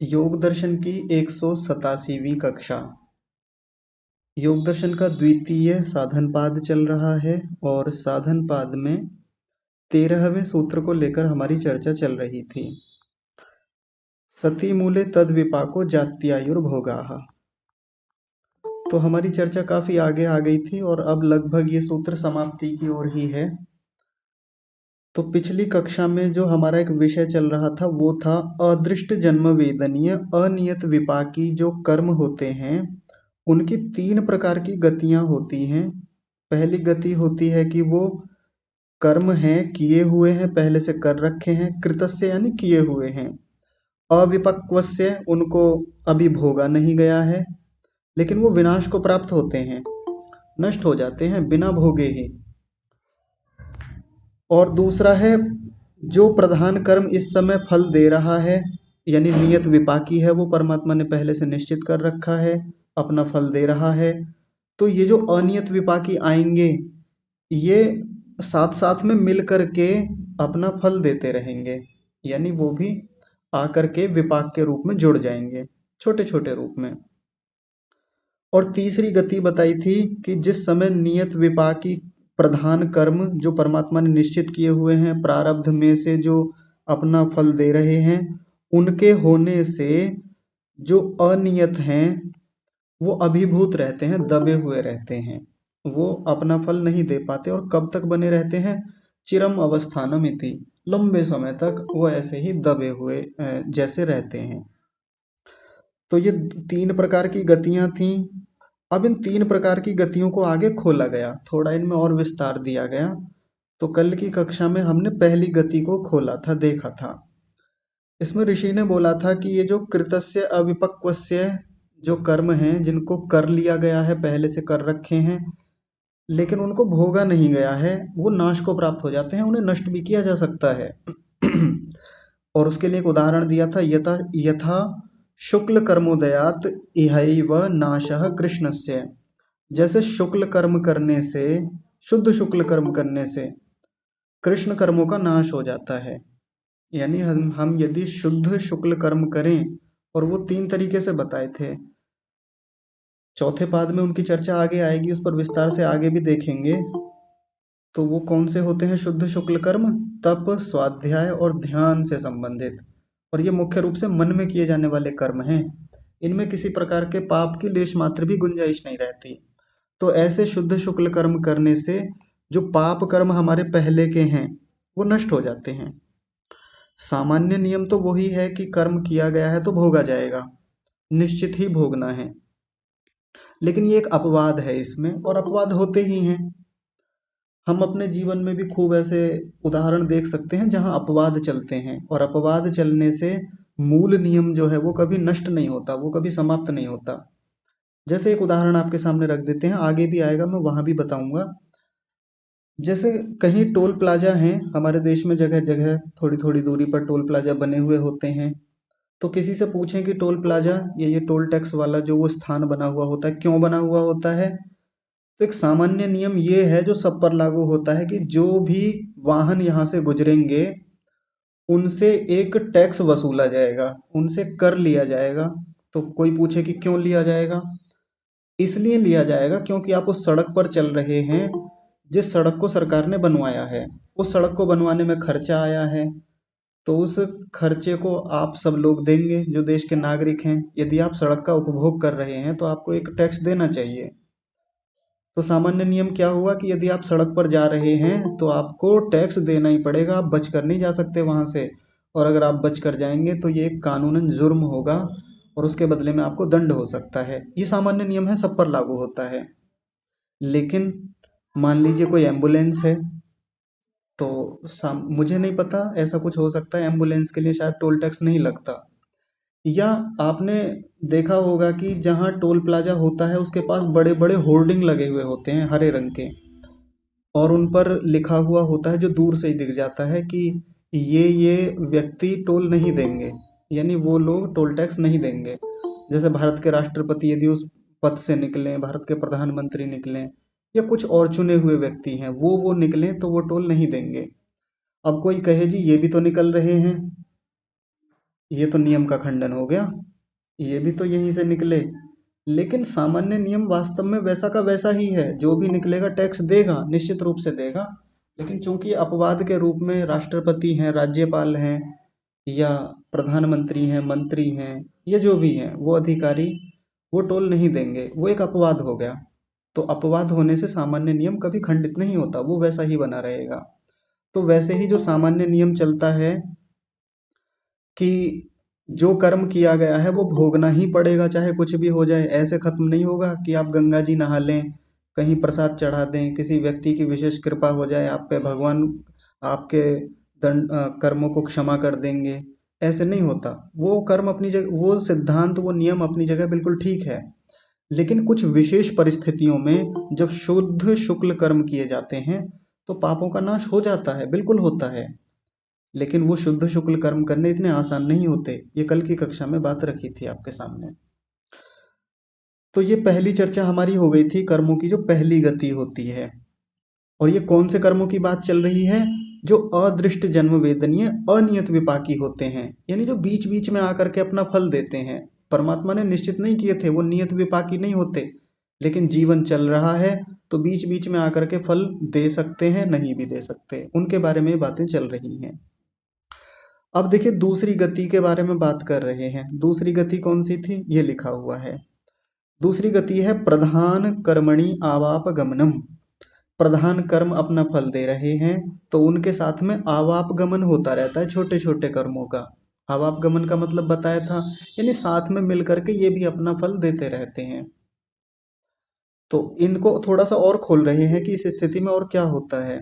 योग दर्शन की 187वीं कक्षा। योग दर्शन का द्वितीय साधनपाद चल रहा है और साधनपाद में 13वें सूत्र को लेकर हमारी चर्चा चल रही थी। सती मूले तद विपाको जात्यायुर्भोगाः। तो हमारी चर्चा काफी आगे आ गई थी और अब लगभग ये सूत्र समाप्ति की ओर ही है। तो पिछली कक्षा में जो हमारा एक विषय चल रहा था वो था अदृष्ट जन्म वेदनीय अनियत विपाकी जो कर्म होते हैं उनकी 3 प्रकार की गतियां होती हैं। पहली गति होती है कि वो कर्म हैं, किए हुए हैं, पहले से कर रखे हैं, कृतस्य यानी किए हुए हैं। अविपक्वस्य उनको अभी भोगा नहीं गया है, लेकिन वो विनाश को प्राप्त होते हैं, नष्ट हो जाते हैं बिना भोगे ही। और दूसरा है जो प्रधान कर्म इस समय फल दे रहा है, यानी नियत विपाकी है, वो परमात्मा ने पहले से निश्चित कर रखा है, अपना फल दे रहा है। तो ये जो अनियत विपाकी आएंगे ये साथ साथ में मिल करके अपना फल देते रहेंगे, यानी वो भी आकर के विपाक के रूप में जुड़ जाएंगे, छोटे छोटे रूप में। और तीसरी गति बताई थी कि जिस समय नियत विपाकी प्रधान कर्म जो परमात्मा ने निश्चित किए हुए हैं प्रारब्ध में से जो अपना फल दे रहे हैं, उनके होने से जो अनियत हैं वो अभिभूत रहते हैं, दबे हुए रहते हैं, वो अपना फल नहीं दे पाते और कब तक बने रहते हैं, चिरम अवस्थानम इति, लंबे समय तक वो ऐसे ही दबे हुए जैसे रहते हैं। तो ये 3 प्रकार की गतियां थीं। अब इन 3 प्रकार की गतियों को आगे खोला गया, थोड़ा इनमें और विस्तार दिया गया। तो कल की कक्षा में हमने पहली गति को खोला था, देखा था। इसमें ऋषि ने बोला था कि ये जो कृतस्य अविपक्वस्य जो कर्म हैं जिनको कर लिया गया है, पहले से कर रखे हैं, लेकिन उनको भोगा नहीं गया है, वो नाश को प्राप्त हो जाते हैं, उन्हें नष्ट भी किया जा सकता है। और उसके लिए एक उदाहरण दिया था, यथा यथा शुक्ल कर्मोदयात इहैव नाशः कृष्णस्य। जैसे शुक्ल कर्म करने से, शुद्ध शुक्ल कर्म करने से कृष्ण कर्मों का नाश हो जाता है। यानी हम यदि शुद्ध शुक्ल कर्म करें, और वो 3 तरीके से बताए थे, चौथे पाद में उनकी चर्चा आगे आएगी, उस पर विस्तार से आगे भी देखेंगे। तो वो कौन से होते हैं शुद्ध शुक्ल कर्म? तप, स्वाध्याय और ध्यान से संबंधित, और ये मुख्य रूप से मन में किए जाने वाले कर्म हैं। इनमें किसी प्रकार के पाप की लेश मात्र भी गुंजाइश नहीं रहती। तो ऐसे शुद्ध शुक्ल कर्म करने से जो पाप कर्म हमारे पहले के हैं वो नष्ट हो जाते हैं। सामान्य नियम तो वही है कि कर्म किया गया है तो भोगा जाएगा, निश्चित ही भोगना है। लेकिन ये एक अपवाद है इसमें, और अपवाद होते ही हैं। हम अपने जीवन में भी खूब ऐसे उदाहरण देख सकते हैं जहां अपवाद चलते हैं, और अपवाद चलने से मूल नियम जो है वो कभी नष्ट नहीं होता, वो कभी समाप्त नहीं होता। जैसे एक उदाहरण आपके सामने रख देते हैं, आगे भी आएगा, मैं वहां भी बताऊंगा। जैसे कहीं टोल प्लाजा हैं हमारे देश में, जगह जगह थोड़ी थोड़ी दूरी पर टोल प्लाजा बने हुए होते हैं। तो किसी से पूछें कि टोल प्लाजा, ये टोल टैक्स वाला जो वो स्थान बना हुआ होता है, क्यों बना हुआ होता है? तो एक सामान्य नियम ये है जो सब पर लागू होता है कि जो भी वाहन यहाँ से गुजरेंगे उनसे एक टैक्स वसूला जाएगा, उनसे कर लिया जाएगा। तो कोई पूछे कि क्यों लिया जाएगा? इसलिए लिया जाएगा क्योंकि आप उस सड़क पर चल रहे हैं जिस सड़क को सरकार ने बनवाया है। उस सड़क को बनवाने में खर्चा आया है, तो उस खर्चे को आप सब लोग देंगे जो देश के नागरिक हैं। यदि आप सड़क का उपभोग कर रहे हैं तो आपको एक टैक्स देना चाहिए। तो सामान्य नियम क्या हुआ कि यदि आप सड़क पर जा रहे हैं तो आपको टैक्स देना ही पड़ेगा, आप बच कर नहीं जा सकते वहां से। और अगर आप बच कर जाएंगे तो ये कानूनन जुर्म होगा और उसके बदले में आपको दंड हो सकता है। ये सामान्य नियम है, सब पर लागू होता है। लेकिन मान लीजिए कोई एम्बुलेंस है, तो मुझे नहीं पता, ऐसा कुछ हो सकता है, एम्बुलेंस के लिए शायद टोल टैक्स नहीं लगता। या आपने देखा होगा कि जहाँ टोल प्लाजा होता है उसके पास बड़े बड़े होर्डिंग लगे हुए होते हैं हरे रंग के, और उन पर लिखा हुआ होता है जो दूर से ही दिख जाता है कि ये व्यक्ति टोल नहीं देंगे, यानी वो लोग टोल टैक्स नहीं देंगे। जैसे भारत के राष्ट्रपति यदि उस पद से निकलें, भारत के प्रधानमंत्री निकलें, या कुछ और चुने हुए व्यक्ति हैं वो निकलें तो वो टोल नहीं देंगे। अब कोई कहे जी ये भी तो निकल रहे हैं, ये तो नियम का खंडन हो गया, ये भी तो यहीं से निकले। लेकिन सामान्य नियम वास्तव में वैसा का वैसा ही है, जो भी निकलेगा टैक्स देगा, निश्चित रूप से देगा। लेकिन चूंकि अपवाद के रूप में राष्ट्रपति हैं, राज्यपाल हैं, या प्रधानमंत्री हैं, मंत्री हैं, ये जो भी हैं वो अधिकारी, वो टोल नहीं देंगे, वो एक अपवाद हो गया। तो अपवाद होने से सामान्य नियम कभी खंडित नहीं होता, वो वैसा ही बना रहेगा। तो वैसे ही जो सामान्य नियम चलता है कि जो कर्म किया गया है वो भोगना ही पड़ेगा, चाहे कुछ भी हो जाए। ऐसे खत्म नहीं होगा कि आप गंगा जी नहा लें, कहीं प्रसाद चढ़ा दें, किसी व्यक्ति की विशेष कृपा हो जाए आप पे, भगवान आपके कर्मों को क्षमा कर देंगे। ऐसे नहीं होता। वो कर्म अपनी जगह, वो सिद्धांत, वो नियम अपनी जगह बिल्कुल ठीक है। लेकिन कुछ विशेष परिस्थितियों में जब शुद्ध शुक्ल कर्म किए जाते हैं तो पापों का नाश हो जाता है, बिल्कुल होता है। लेकिन वो शुद्ध शुक्ल कर्म करने इतने आसान नहीं होते, ये कल की कक्षा में बात रखी थी आपके सामने। तो ये पहली चर्चा हमारी हो गई थी कर्मों की जो पहली गति होती है। और ये कौन से कर्मों की बात चल रही है? जो अदृष्ट जन्म वेदनीय अनियत विपाकी होते हैं, यानी जो बीच बीच में आकर के अपना फल देते हैं। परमात्मा ने निश्चित नहीं किए थे, वो नियत विपाकी नहीं होते, लेकिन जीवन चल रहा है तो बीच बीच में आकर के फल दे सकते हैं, नहीं भी दे सकते, उनके बारे में बातें चल रही हैं। अब देखिए दूसरी गति के बारे में बात कर रहे हैं। दूसरी गति कौन सी थी? ये लिखा हुआ है। दूसरी गति है प्रधान कर्मणि आवाप गमनम। प्रधान कर्म अपना फल दे रहे हैं तो उनके साथ में आवाप गमन होता रहता है, छोटे छोटे कर्मों का। आवाप गमन का मतलब बताया था, यानी साथ में मिल करके ये भी अपना फल देते रहते हैं। तो इनको थोड़ा सा और खोल रहे हैं कि इस स्थिति में और क्या होता है।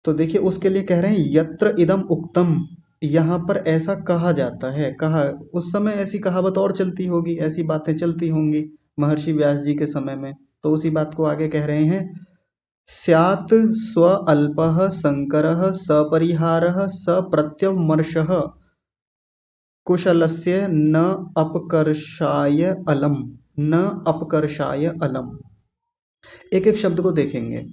तो देखिए उसके लिए कह रहे हैं यत्र इदम उक्तम, यहाँ पर ऐसा कहा जाता है। कहा, उस समय ऐसी कहावत और चलती होगी, ऐसी बातें चलती होंगी महर्षि व्यास जी के समय में। तो उसी बात को आगे कह रहे हैं, स्यात् स्व अल्पः संकरः सपरिहारः सप्रत्यवमर्शः कुशलस्य न अपकर्षाय अलम, न अपकर्षाय अलम। एक एक शब्द को देखेंगे,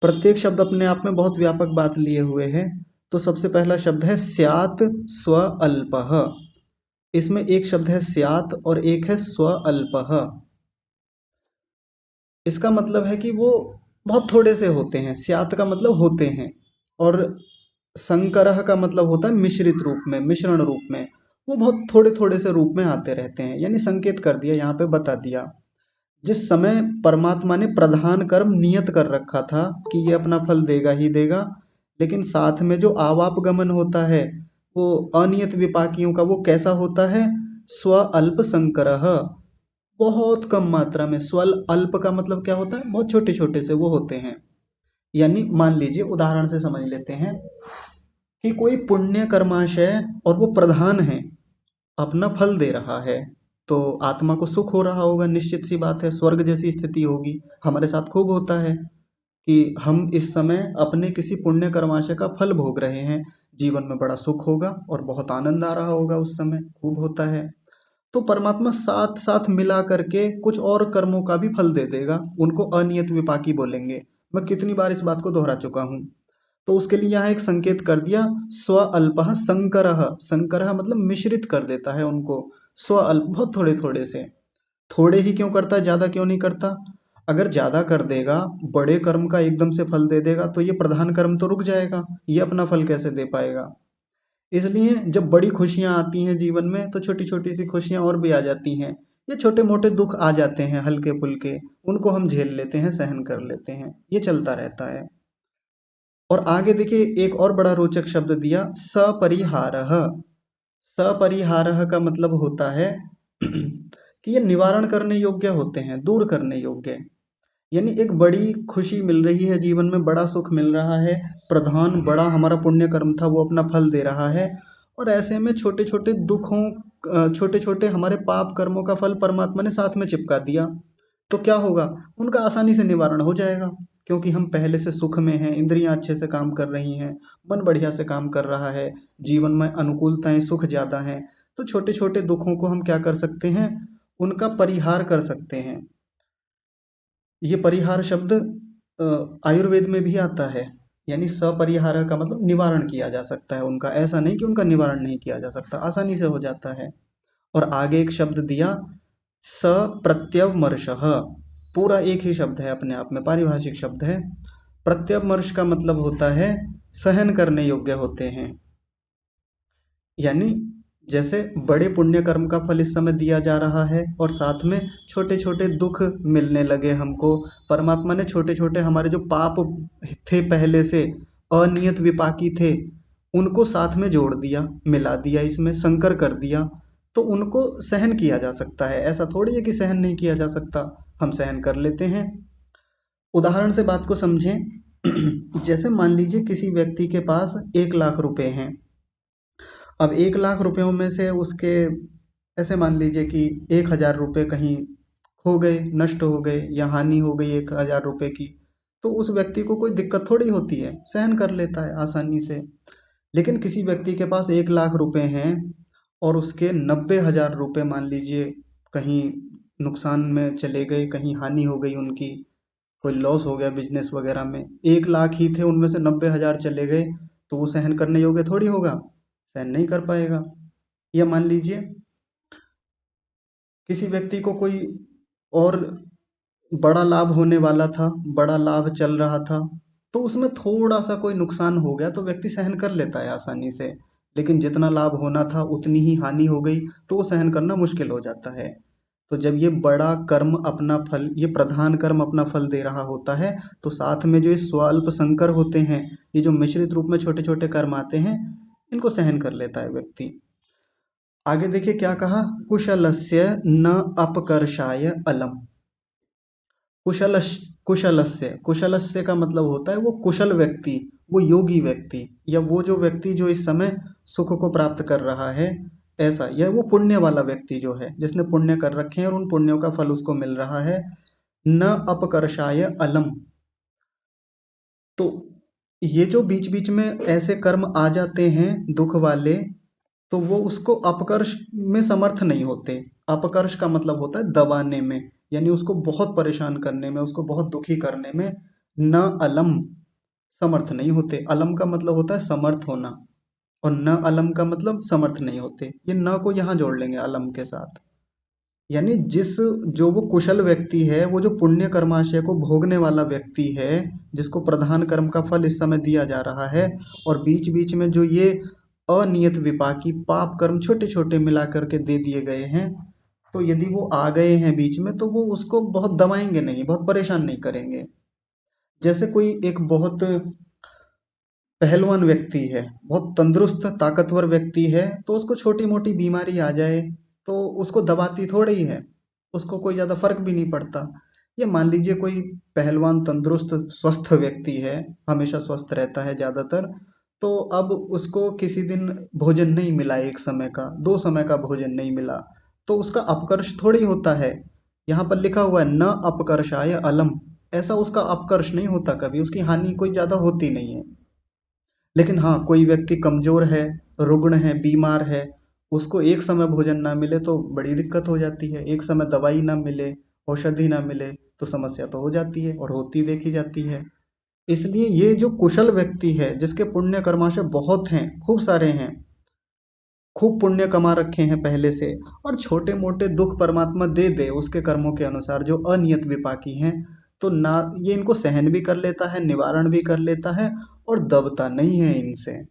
प्रत्येक शब्द अपने आप में बहुत व्यापक बात लिए हुए है। तो सबसे पहला शब्द है स्यात् स्व अल्पः। इसमें एक शब्द है स्यात् और एक है स्व अल्पः। इसका मतलब है कि वो बहुत थोड़े से होते हैं। स्यात् का मतलब होते हैं, और संकरह का मतलब होता है मिश्रित रूप में, मिश्रण रूप में। वो बहुत थोड़े थोड़े से रूप में आते रहते हैं, यानी संकेत कर दिया, यहाँ पे बता दिया। जिस समय परमात्मा ने प्रधान कर्म नियत कर रखा था कि ये अपना फल देगा ही देगा, लेकिन साथ में जो आवाप गमन होता है वो अनियत विपाकियों का, वो कैसा होता है? स्व अल्प संकरह, बहुत कम मात्रा में। स्व अल्प का मतलब क्या होता है? बहुत छोटे छोटे से वो होते हैं। यानी मान लीजिए, उदाहरण से समझ लेते हैं कि कोई पुण्य कर्माशय और वो प्रधान है, अपना फल दे रहा है, तो आत्मा को सुख हो रहा होगा, निश्चित सी बात है, स्वर्ग जैसी स्थिति होगी। हमारे साथ खूब होता है कि हम इस समय अपने किसी पुण्य कर्माशय का फल भोग रहे हैं, जीवन में बड़ा सुख होगा और बहुत आनंद आ रहा होगा, उस समय खूब होता है। तो परमात्मा साथ साथ मिला करके कुछ और कर्मों का भी फल दे देगा, उनको अनियत विपाकी बोलेंगे। मैं कितनी बार इस बात को दोहरा चुका हूँ। तो उसके लिए यहाँ एक संकेत कर दिया, स्व अल्पः संकरः। संकरः मतलब मिश्रित कर देता है उनको। स्व अल्प, बहुत थोड़े थोड़े से। थोड़े ही क्यों करता है, ज्यादा क्यों नहीं करता? अगर ज्यादा कर देगा, बड़े कर्म का एकदम से फल दे देगा, तो ये प्रधान कर्म तो रुक जाएगा, ये अपना फल कैसे दे पाएगा? इसलिए जब बड़ी खुशियां आती हैं जीवन में, तो छोटी छोटी सी खुशियां और भी आ जाती हैं। ये छोटे मोटे दुख आ जाते हैं हल्के फुल्के, उनको हम झेल लेते हैं, सहन कर लेते हैं, ये चलता रहता है। और आगे देखिए एक और बड़ा रोचक शब्द दिया, सपरिहारः। सपरिहारः का मतलब होता है कि ये निवारण करने योग्य होते हैं, दूर करने योग्य। यानी एक बड़ी खुशी मिल रही है जीवन में, बड़ा सुख मिल रहा है, प्रधान बड़ा हमारा पुण्य कर्म था वो अपना फल दे रहा है, और ऐसे में छोटे छोटे दुखों, छोटे छोटे हमारे पाप कर्मों का फल परमात्मा ने साथ में चिपका दिया। तो क्या होगा? उनका आसानी से निवारण हो जाएगा, क्योंकि हम पहले से सुख में हैं, इंद्रियां अच्छे से काम कर रही हैं, मन बढ़िया से काम कर रहा है, जीवन में अनुकूलताएं, सुख ज्यादा हैं। तो छोटे छोटे दुखों को हम क्या कर सकते हैं? उनका परिहार कर सकते हैं। ये परिहार शब्द आयुर्वेद में भी आता है। यानी सपरिहार का मतलब निवारण किया जा सकता है उनका, ऐसा नहीं कि उनका निवारण नहीं किया जा सकता, आसानी से हो जाता है। और आगे एक शब्द दिया सप्रत्यवमर्शः, पूरा एक ही शब्द है अपने आप में, पारिभाषिक शब्द है। प्रत्यवमर्श का मतलब होता है सहन करने योग्य होते हैं। यानी जैसे बड़े पुण्य कर्म का फल इस समय दिया जा रहा है और साथ में छोटे छोटे दुख मिलने लगे हमको। परमात्मा ने छोटे छोटे हमारे जो पाप थे पहले से, अनियत विपाकी थे, उनको साथ में जोड़ दिया, मिला दिया, इसमें संकर कर दिया। तो उनको सहन किया जा सकता है, ऐसा थोड़ी है कि सहन नहीं किया जा सकता, हम सहन कर लेते हैं। उदाहरण से बात को समझें। जैसे मान लीजिए किसी व्यक्ति के पास 1 लाख रुपए हैं। अब 1 लाख रुपयों में से उसके, ऐसे मान लीजिए कि 1,000 रुपये कहीं खो गए, नष्ट हो गए या हानि हो गई 1,000 रुपये की, तो उस व्यक्ति को कोई दिक्कत थोड़ी होती है, सहन कर लेता है आसानी से। लेकिन किसी व्यक्ति के पास 1 लाख रुपए हैं और उसके 90,000 रुपये मान लीजिए कहीं नुकसान में चले गए, कहीं हानि हो गई उनकी, कोई लॉस हो गया बिजनेस वगैरह में, 1 लाख ही थे उनमें से 90,000 चले गए, तो वो सहन करने योग्य थोड़ी होगा, सहन नहीं कर पाएगा। या मान लीजिए किसी व्यक्ति को कोई और बड़ा लाभ होने वाला था, बड़ा लाभ चल रहा था, तो उसमें थोड़ा सा कोई नुकसान हो गया तो व्यक्ति सहन कर लेता है आसानी से। लेकिन जितना लाभ होना था उतनी ही हानि हो गई तो वो सहन करना मुश्किल हो जाता है। तो जब ये बड़ा कर्म अपना फल, ये प्रधान कर्म अपना फल दे रहा होता है, तो साथ में जो ये स्वल्प संकर होते हैं, ये जो मिश्रित रूप में छोटे छोटे कर्म आते हैं, इनको सहन कर लेता है व्यक्ति। आगे देखिए क्या कहा, कुशलस्य न अपकर्षाय अलम। कुशलस्य, कुशलस्य का मतलब होता है वो कुशल व्यक्ति, वो योगी व्यक्ति, या वो जो व्यक्ति जो इस समय सुख को प्राप्त कर रहा है, ऐसा, या वो पुण्य वाला व्यक्ति जो है जिसने पुण्य कर रखे हैं और उन पुण्यों का फल उसको मिल रहा है। न अपकर्षाय अलम, तो ये जो बीच बीच में ऐसे कर्म आ जाते हैं दुख वाले, तो वो उसको अपकर्ष में समर्थ नहीं होते। अपकर्ष का मतलब होता है दबाने में, यानी उसको बहुत परेशान करने में, उसको बहुत दुखी करने में न अलम, समर्थ नहीं होते। अलम का मतलब होता है समर्थ होना, और न अलम का मतलब समर्थ नहीं होते। ये न को यहाँ जोड़ लेंगे अलम के साथ। यानी जो वो कुशल व्यक्ति है, वो जो पुण्य कर्माशय को भोगने वाला व्यक्ति है, जिसको प्रधान कर्म का फल इस समय दिया जा रहा है, और बीच बीच में जो ये अनियत विपाकी पाप कर्म छोटे छोटे मिला करके दे दिए गए हैं, तो यदि वो आ गए हैं बीच में तो वो उसको बहुत दबाएंगे नहीं, बहुत परेशान नहीं करेंगे। जैसे कोई एक बहुत पहलवान व्यक्ति है, बहुत तंदुरुस्त ताकतवर व्यक्ति है, तो उसको छोटी मोटी बीमारी आ जाए तो उसको दबाती थोड़ी ही है, उसको कोई ज़्यादा फर्क भी नहीं पड़ता। ये मान लीजिए कोई पहलवान तंदुरुस्त स्वस्थ व्यक्ति है, हमेशा स्वस्थ रहता है ज़्यादातर, तो अब उसको किसी दिन भोजन नहीं मिला, एक समय का, 2 समय का भोजन नहीं मिला, तो उसका अपकर्ष थोड़ी होता है। यहाँ पर लिखा हुआ है न अपकर्षाय अलम, ऐसा उसका अपकर्ष नहीं होता, कभी उसकी हानि कोई ज़्यादा होती नहीं है। लेकिन हाँ, कोई व्यक्ति कमजोर है, रुग्ण है, बीमार है, उसको एक समय भोजन ना मिले तो बड़ी दिक्कत हो जाती है, एक समय दवाई ना मिले, औषधि ना मिले, तो समस्या तो हो जाती है और होती देखी जाती है। इसलिए ये जो कुशल व्यक्ति है, जिसके पुण्य कर्माशय बहुत हैं, खूब सारे हैं, खूब पुण्य कमा रखे हैं पहले से, और छोटे मोटे दुख परमात्मा दे दे उसके कर्मों के अनुसार, जो अनियत विपाकी हैं, तो ना ये इनको सहन भी कर लेता है, निवारण भी कर लेता है, और दबता नहीं है इनसे।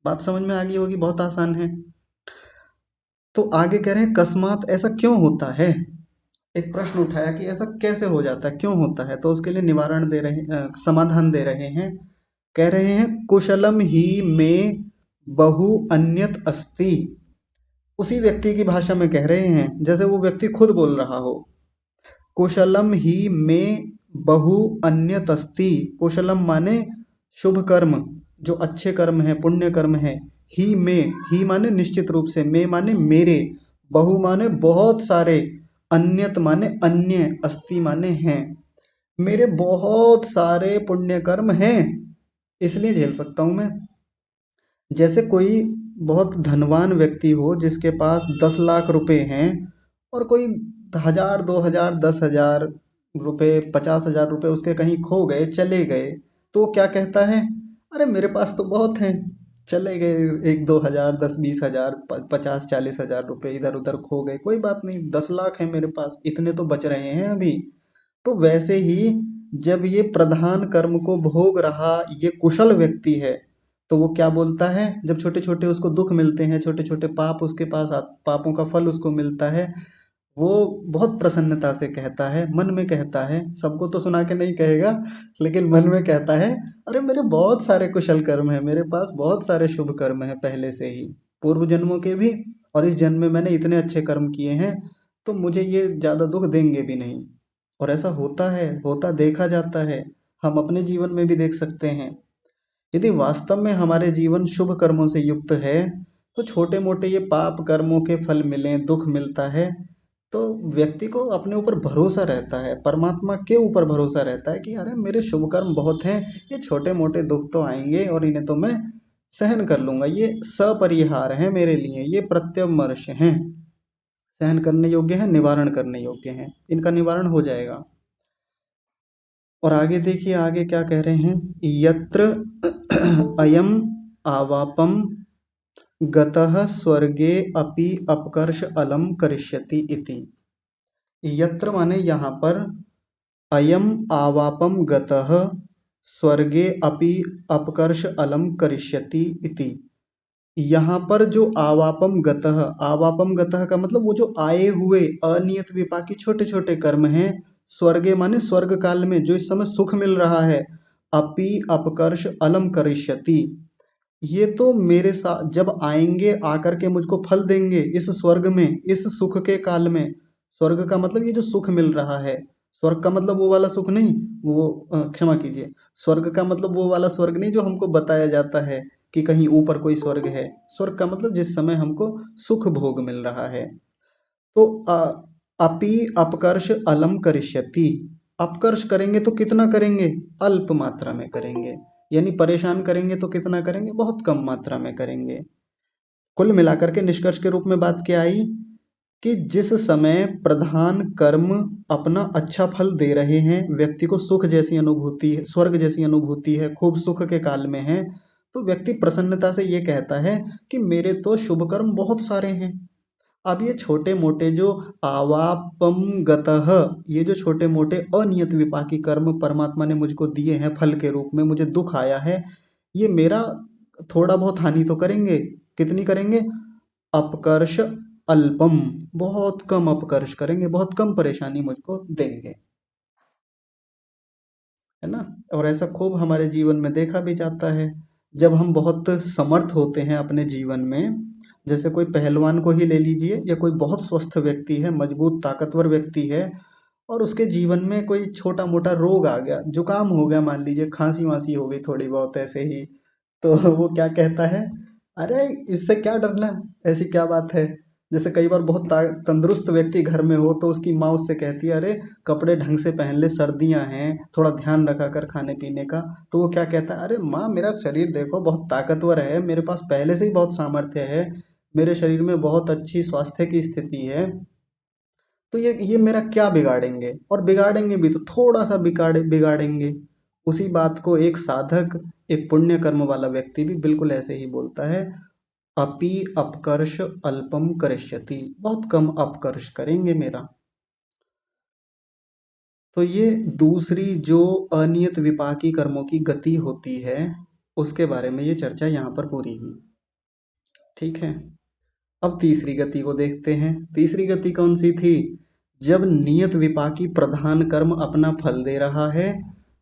बात समझ में आ गई होगी, बहुत आसान है। तो आगे कह रहे हैं कस्मात, ऐसा क्यों होता है। एक प्रश्न उठाया कि ऐसा कैसे हो जाता है, क्यों होता है, तो उसके लिए निवारण दे रहे समाधान दे रहे हैं। कह रहे हैं कुशलम ही में बहु अन्यत अस्ति। उसी व्यक्ति की भाषा में कह रहे हैं, जैसे वो व्यक्ति खुद बोल रहा हो। कुशलम ही में बहु अन्यत अस्ति, कुशलम माने शुभ कर्म, जो अच्छे कर्म है, पुण्य कर्म है। ही में, ही माने निश्चित रूप से, में माने मेरे, बहु माने बहुत सारे, अन्यत माने अन्य, अस्ति माने हैं। मेरे बहुत सारे पुण्य कर्म हैं, इसलिए झेल सकता हूं मैं। जैसे कोई बहुत धनवान व्यक्ति हो जिसके पास 10 लाख रुपए हैं, और कोई 1,000, 2,000, 10,000 रुपए, 50,000 रुपए उसके कहीं खो गए, चले गए, तो क्या कहता है, अरे मेरे पास तो बहुत हैं, चले गए 1-2 हज़ार, 10-20 हज़ार, 50-40 हज़ार रुपये इधर उधर खो गए, कोई बात नहीं, 10 लाख है मेरे पास, इतने तो बच रहे हैं अभी। तो वैसे ही जब ये प्रधान कर्म को भोग रहा ये कुशल व्यक्ति है, तो वो क्या बोलता है, जब छोटे छोटे उसको दुख मिलते हैं, छोटे छोटे पाप उसके पास पापों का फल उसको मिलता है, वो बहुत प्रसन्नता से कहता है, मन में कहता है, सबको तो सुना के नहीं कहेगा, लेकिन मन में कहता है, अरे मेरे बहुत सारे कुशल कर्म है, मेरे पास बहुत सारे शुभ कर्म है पहले से ही, पूर्व जन्मों के भी, और इस जन्म में मैंने इतने अच्छे कर्म किए हैं, तो मुझे ये ज्यादा दुख देंगे भी नहीं। और ऐसा होता है, होता देखा जाता है, हम अपने जीवन में भी देख सकते हैं। यदि वास्तव में हमारे जीवन शुभ कर्मों से युक्त है, तो छोटे मोटे ये पाप कर्मों के फल मिलें, दुख मिलता है, तो व्यक्ति को अपने ऊपर भरोसा रहता है, परमात्मा के ऊपर भरोसा रहता है कि अरे मेरे शुभ कर्म बहुत हैं, ये छोटे मोटे दुख तो आएंगे और इन्हें तो मैं सहन कर लूंगा, ये सपरिहार है मेरे लिए, ये प्रत्यमर्श हैं, सहन करने योग्य है, निवारण करने योग्य है, इनका निवारण हो जाएगा। और आगे देखिए, आगे क्या कह रहे हैं, यत्र अयम आवापम गतः स्वर्गे अपि अपकर्ष अलम करिष्यति इति। यत्र माने यहाँ पर, अयम आवापम गतः स्वर्गे अपि अपकर्ष अलम करिष्यति इति। यहाँ पर जो आवापम गतः का मतलब वो जो आए हुए अनियत विपाकी छोटे छोटे कर्म हैं, स्वर्गे माने स्वर्ग काल में जो इस समय सुख मिल रहा है, अपि अपकर्ष अलम करिष्यति, ये तो मेरे साथ जब आएंगे आकर के मुझको फल देंगे इस स्वर्ग में, इस सुख के काल में। स्वर्ग का मतलब ये जो सुख मिल रहा है, स्वर्ग का मतलब वो वाला सुख नहीं, वो क्षमा कीजिए, स्वर्ग का मतलब वो वाला स्वर्ग नहीं जो हमको बताया जाता है कि कहीं ऊपर कोई स्वर्ग है। स्वर्ग का मतलब जिस समय हमको सुख भोग मिल रहा है। तो अपि अपकर्ष अलम करिष्यति, अपकर्ष करेंगे तो कितना करेंगे, अल्प मात्रा में करेंगे, यानी परेशान करेंगे तो कितना करेंगे, बहुत कम मात्रा में करेंगे। कुल मिलाकर के निष्कर्ष के रूप में बात क्या आई, कि जिस समय प्रधान कर्म अपना अच्छा फल दे रहे हैं, व्यक्ति को सुख जैसी अनुभूति है, स्वर्ग जैसी अनुभूति है, खूब सुख के काल में है, तो व्यक्ति प्रसन्नता से ये कहता है कि मेरे तो शुभ कर्म बहुत सारे हैं। अब ये छोटे मोटे जो आवापम गतः, ये जो छोटे मोटे अनियत विपाकी कर्म परमात्मा ने मुझको दिए हैं फल के रूप में, मुझे दुख आया है, ये मेरा थोड़ा बहुत हानि तो करेंगे, कितनी करेंगे, अपकर्ष अल्पम, बहुत कम अपकर्ष करेंगे, बहुत कम परेशानी मुझको देंगे, है ना। और ऐसा खूब हमारे जीवन में देखा भी जाता है, जब हम बहुत समर्थ होते हैं अपने जीवन में, जैसे कोई पहलवान को ही ले लीजिए, या कोई बहुत स्वस्थ व्यक्ति है, मजबूत ताकतवर व्यक्ति है, और उसके जीवन में कोई छोटा मोटा रोग आ गया, जुकाम हो गया मान लीजिए, खांसी वासी हो गई थोड़ी बहुत ऐसे ही, तो वो क्या कहता है, अरे इससे क्या डरना, ऐसी क्या बात है। जैसे कई बार बहुत तंदुरुस्त व्यक्ति घर में हो, तो उसकी माँ उससे कहती है, अरे कपड़े ढंग से पहन ले, सर्दियाँ हैं, थोड़ा ध्यान रखा कर खाने पीने का। तो वो क्या कहता है, अरे माँ मेरा शरीर देखो बहुत ताकतवर है, मेरे पास पहले से ही बहुत सामर्थ्य है, मेरे शरीर में बहुत अच्छी स्वास्थ्य की स्थिति है, तो ये मेरा क्या बिगाड़ेंगे, और बिगाड़ेंगे भी तो थोड़ा सा बिगाड़ेंगे। उसी बात को एक साधक, एक पुण्य कर्म वाला व्यक्ति भी बिल्कुल ऐसे ही बोलता है, अपि अपकर्ष अल्पम करिष्यति, बहुत कम अपकर्ष करेंगे मेरा। तो ये दूसरी जो अनियत विपाकी कर्मों की गति होती है, उसके बारे में ये चर्चा यहाँ पर पूरी हुई। ठीक है, अब तीसरी गति को देखते हैं। तीसरी गति कौन सी थी, जब नियत विपाकी प्रधान कर्म अपना फल दे रहा है,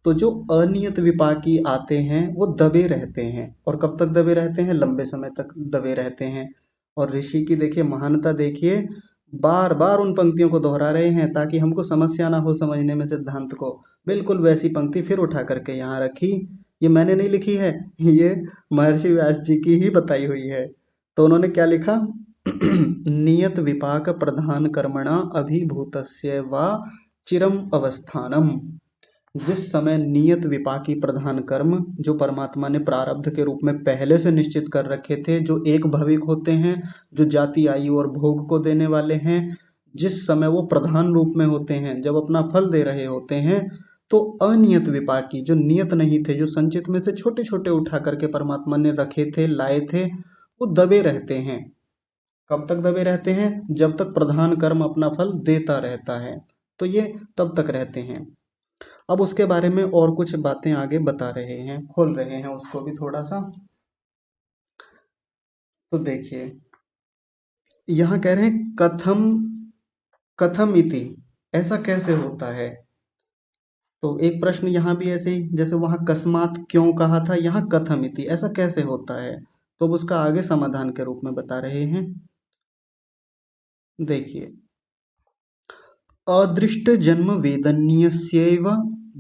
तो जो अनियत विपाकी आते हैं वो दबे रहते हैं, और कब तक दबे रहते हैं, लंबे समय तक दबे रहते हैं। और ऋषि की देखिए महानता, देखिए बार बार उन पंक्तियों को दोहरा रहे हैं ताकि हमको समस्या ना हो समझने में सिद्धांत को। बिल्कुल वैसी पंक्ति फिर उठा करके यहाँ रखी, ये मैंने नहीं लिखी है, ये महर्षि व्यास जी की ही बताई हुई है। तो उन्होंने क्या लिखा, नियत विपाक प्रधान कर्मणा अभिभूतस्य वा चिरम अवस्थानम। जिस समय नियत विपाकी प्रधान कर्म जो परमात्मा ने प्रारब्ध के रूप में पहले से निश्चित कर रखे थे, जो एक भविक होते हैं, जो जाति आयु और भोग को देने वाले हैं, जिस समय वो प्रधान रूप में होते हैं, जब अपना फल दे रहे होते हैं, तो अनियत विपाकी जो नियत नहीं थे, जो संचित में से छोटे छोटे उठा करके परमात्मा ने रखे थे, लाए थे, वो दबे रहते हैं। कब तक दबे रहते हैं? जब तक प्रधान कर्म अपना फल देता रहता है, तो ये तब तक रहते हैं। अब उसके बारे में और कुछ बातें आगे बता रहे हैं, खोल रहे हैं उसको भी थोड़ा सा। तो देखिए यहाँ कह रहे हैं कथम, कथम इति, ऐसा कैसे होता है। तो एक प्रश्न यहाँ भी ऐसे ही, जैसे वहां कस्मात क्यों कहा था, यहाँ कथम इति, ऐसा कैसे होता है। तो अब उसका आगे समाधान के रूप में बता रहे हैं। देखिए, अदृष्ट जन्म वेदनीयस्यैव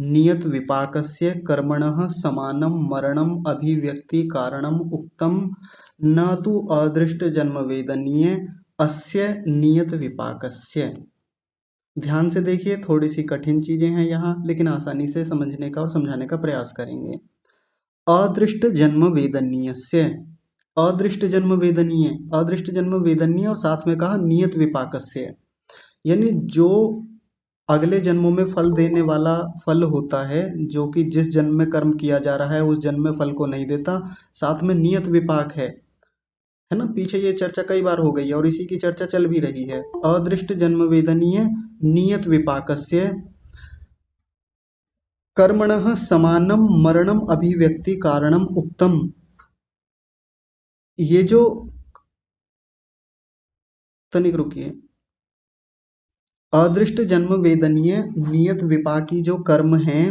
नियत विपाकस्य कर्मणः समानं मरणम् अभिव्यक्ति कारणम् उक्तम, न तु अदृष्ट जन्म वेदनीय अस्य नियत विपाकस्य। ध्यान से देखिए, थोड़ी सी कठिन चीजें हैं यहाँ, लेकिन आसानी से समझने का और समझाने का प्रयास करेंगे। अदृष्ट जन्म वेदनीयस्य, अदृष्ट जन्म वेदनीय, अदृष्ट जन्म वेदनीय और साथ में कहा नियत विपाकस्य, यानी जो अगले जन्मों में फल देने वाला फल होता है, जो कि जिस जन्म में कर्म किया जा रहा है उस जन्म में फल को नहीं देता, साथ में नियत विपाक है ना। पीछे ये चर्चा कई बार हो गई है और इसी की चर्चा चल भी रही है। अदृष्ट जन्म वेदनीय नियत विपाकस्य कर्मणः समानम मरणम अभिव्यक्ति कारणम उक्तम। ये जो, तनिक रुकिए, अदृष्ट जन्म वेदनीय नियत विपाकी जो कर्म हैं,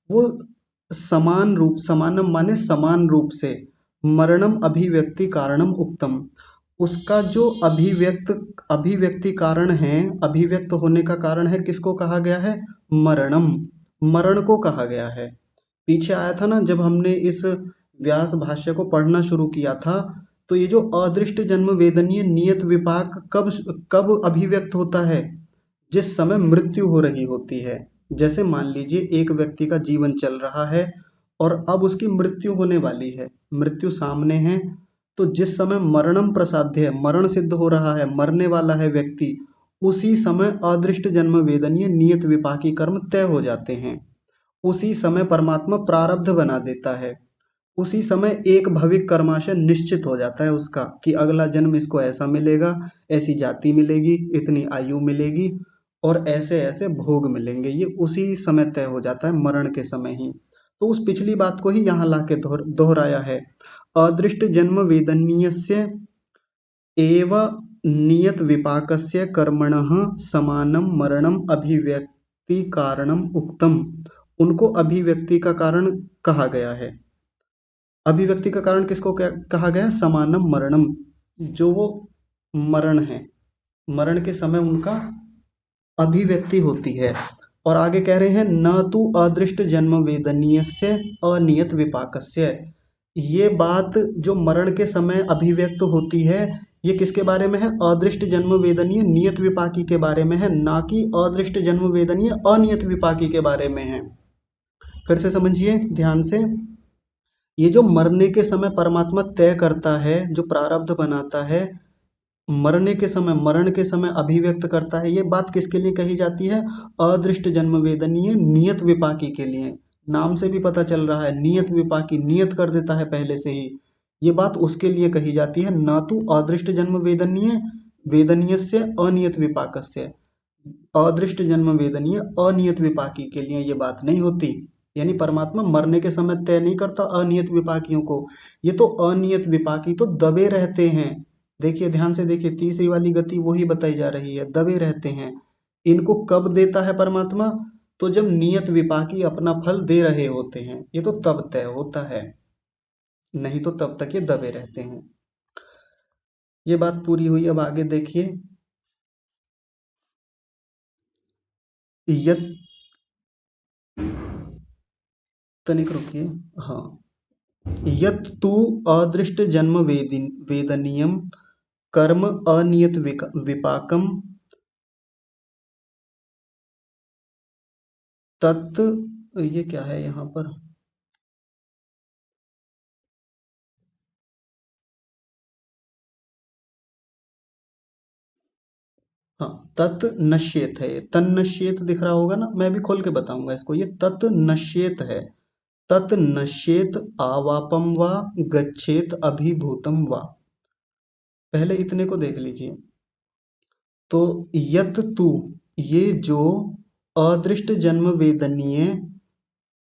वो समान रूप, समानम माने समान रूप से, मरणम अभिव्यक्ति कारणम उक्तम, उसका जो अभिव्यक्त, अभिव्यक्ति कारण है, अभिव्यक्त होने का कारण है, किसको कहा गया है? मरणम, मरण को कहा गया है। पीछे आया था ना जब हमने इस व्यास भाष्य को पढ़ना शुरू किया था, तो ये जो अदृष्ट जन्म वेदनीय नियत विपाक कब कब अभिव्यक्त होता है? जिस समय मृत्यु हो रही होती है। जैसे मान लीजिए एक व्यक्ति का जीवन चल रहा है और अब उसकी मृत्यु होने वाली है, मृत्यु सामने है, तो जिस समय मरणम प्रसाद्य है, मरण सिद्ध हो रहा है, मरने वाला है व्यक्ति, उसी समय अदृष्ट जन्म वेदनीय नियत विपाकी कर्म तय हो जाते हैं। उसी समय परमात्मा प्रारब्ध बना देता है। उसी समय एक भविक कर्माशय निश्चित हो जाता है उसका, कि अगला जन्म इसको ऐसा मिलेगा, ऐसी जाति मिलेगी, इतनी आयु मिलेगी और ऐसे ऐसे भोग मिलेंगे। ये उसी समय तय हो जाता है, मरण के समय ही। तो उस पिछली बात को ही यहाँ लाके दोहराया है। अदृष्ट जन्म वेदनीयस्य एव नियत विपाकस्य कर्मणः समानम मरणम अभिव्यक्ति कारणम उक्तम। उनको अभिव्यक्ति का कारण कहा गया है। अभिव्यक्ति का कारण किसको कहा गया? समानम मरणम, जो वो मरण है, मरण के समय उनका अभिव्यक्ति होती है। और आगे कह रहे हैं न तु अदृष्ट जन्म वेदनीयस्य अनियत विपाकस्य। ये बात जो मरण के समय अभिव्यक्त होती है, ये किसके बारे में है? अदृष्ट जन्म वेदनीय नियत विपाकी के बारे में है, ना कि अदृष्ट जन्म वेदनीय अनियत विपाकी के बारे में है। फिर से समझिए ध्यान से, ये जो मरने के समय परमात्मा तय करता है, जो प्रारब्ध बनाता है, मरने के समय, मरण के समय अभिव्यक्त करता है, ये बात किसके लिए कही जाती है? अदृष्ट जन्म वेदनीय नियत विपाकी के लिए। नाम से भी पता चल रहा है, नियत विपाकी, नियत कर देता है पहले से ही। ये बात उसके लिए कही जाती है, ना तो अदृष्ट जन्म वेदनीय वेदनीय से अनियत विपाकस्य। अदृष्ट जन्म वेदनीय अनियत विपाकी के लिए ये बात नहीं होती। यानी परमात्मा मरने के समय तय नहीं करता अनियत विपाकियों को। ये तो अनियत विपाकी तो दबे रहते हैं। देखिए ध्यान से देखिए, तीसरी वाली गति वही बताई जा रही है, दबे रहते हैं। इनको कब देता है परमात्मा? तो जब नियत विपाकी अपना फल दे रहे होते हैं, ये तो तब तय होता है, नहीं तो तब तक ये दबे रहते हैं। ये बात पूरी हुई। अब आगे देखिए, यत, तनिक रुकिए, हाँ, यत तु अदृष्ट जन्म वेदनीयम कर्म अनियत विपाकम तत्, ये क्या है यहाँ पर? हाँ, तत् नश्येत है, तन नश्येत दिख रहा होगा ना, मैं भी खोल के बताऊंगा इसको। ये तत् नश्येत है। तत् नश्येत आवापम वा गच्छेत अभिभूतम वा। पहले इतने को देख लीजिए। तो यत तू, ये जो अदृष्ट जन्म वेदनीय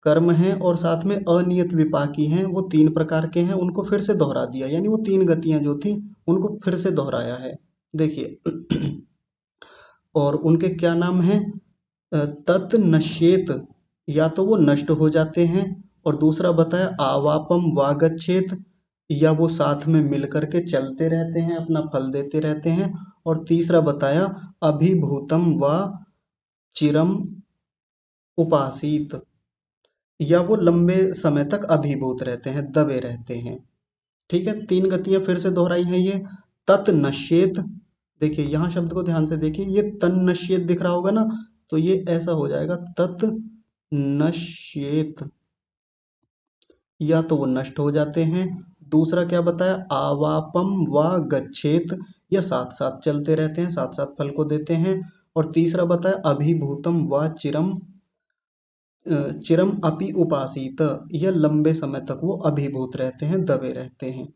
कर्म हैं और साथ में अनियत विपाकी हैं, वो तीन प्रकार के हैं, उनको फिर से दोहरा दिया। यानी वो तीन गतियां जो थी उनको फिर से दोहराया है। देखिए और उनके क्या नाम हैं? तत् नश्येत, या तो वो नष्ट हो जाते हैं, और दूसरा बताया आवापम वागच्छेत, या वो साथ में मिल करके चलते रहते हैं, अपना फल देते रहते हैं। और तीसरा बताया अभिभूतम व चिरम उपासीत, या वो लंबे समय तक अभिभूत रहते हैं, दबे रहते हैं। ठीक है, तीन गतियां फिर से दोहराई हैं ये। तत् नश्येत, देखिए यहाँ शब्द को ध्यान से देखिए, ये तन नश्येत दिख रहा होगा ना, तो ये ऐसा हो जाएगा तत् नश्येत, या तो वो नष्ट हो जाते हैं। दूसरा क्या बताया? आवापम व गच्छेत, या साथ साथ चलते रहते हैं, साथ साथ फल को देते हैं। और तीसरा बताया अभिभूतम व चिरम, चिरम अपि उपासीत, यह लंबे समय तक वो अभिभूत रहते हैं, दबे रहते हैं।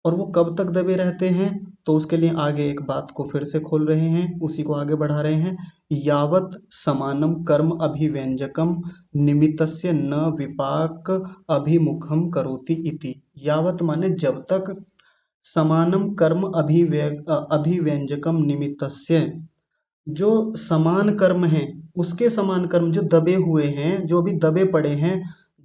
और वो कब तक दबे रहते हैं? तो उसके लिए आगे एक बात को फिर से खोल रहे हैं, उसी को आगे बढ़ा रहे हैं। यावत समानम कर्म अभिव्यंजकम निमित्तस्य न विपाक अभिमुखम करोति इति। यावत माने जब तक, समानम कर्म अभिव्यंजकम निमित्तस्य, जो समान कर्म है, उसके समान कर्म जो दबे हुए हैं, जो भी दबे पड़े हैं,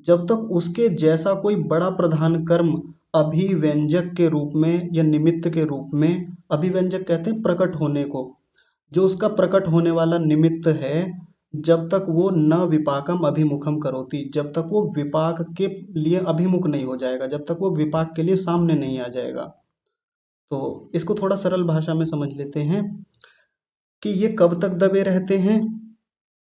जब तक उसके जैसा कोई बड़ा प्रधान कर्म अभिव्यंजक के रूप में या निमित्त के रूप में, अभिव्यंजक कहते हैं प्रकट होने को, जो उसका प्रकट होने वाला निमित्त है, जब तक वो न विपाकम अभिमुखम करोति, जब तक वो विपाक के लिए अभिमुख नहीं हो जाएगा, जब तक वो विपाक के लिए सामने नहीं आ जाएगा। तो इसको थोड़ा सरल भाषा में समझ लेते हैं कि ये कब तक दबे रहते हैं।